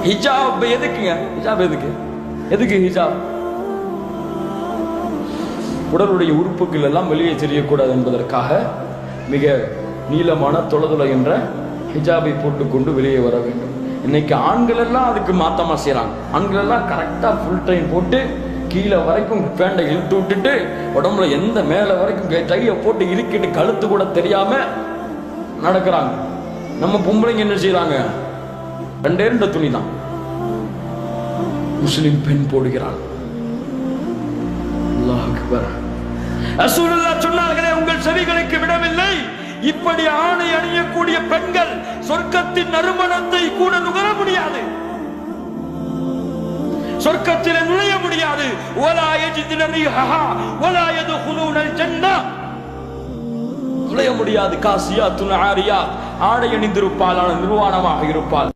ஹிஜாப் எதுக்குங்க? ஹிஜாப் எதுக்கு ஹிஜாப்? உடலுடைய உறுப்புகள் எல்லாம் வெளியே தெரியக்கூடாது என்பதற்காக மிக நீளமான தொலைதுளை என்ற ஹிஜாபை போட்டுக்கொண்டு வெளியே வர வேண்டும். இன்னைக்கு ஆண்கள் எல்லாம் அதுக்கு மாத்தமா செய்யறாங்க. ஆண்கள் எல்லாம் கரெக்டா ஃபுல் டைம் போட்டு கீழே வரைக்கும் பேண்டை இழுத்து விட்டுட்டு உடம்புல எந்த மேல வரைக்கும் டையை போட்டு இறுக்கிட்டு கழுத்து கூட தெரியாம நடக்கிறாங்க. நம்ம பொம்பளைங்க என்ன செய்யறாங்க? 2 துணி தான் முஸ்லிம் பெண் போடுகிறாள். அல்லாஹ் அக்பர். ரசூலுல்லாஹ் சொன்னார்களே, உங்கள் செவிகளுக்கு விடவில்லை, இப்படி ஆணை அணியக்கூடிய பெண்கள் சொர்க்கத்தின் நறுமணத்தை கூட நுகர முடியாது, சொர்க்கத்தில் நுழைய முடியாது. வலா யஜிதுன ரிஹஹா வலா யதுகுலூனல் ஜன்னah, நுழைய முடியாது. காசியாத்துன் ஆரியா, ஆடை அணிந்திருப்பாள், ஆனால் நிர்வாணமாக இருப்பாள்.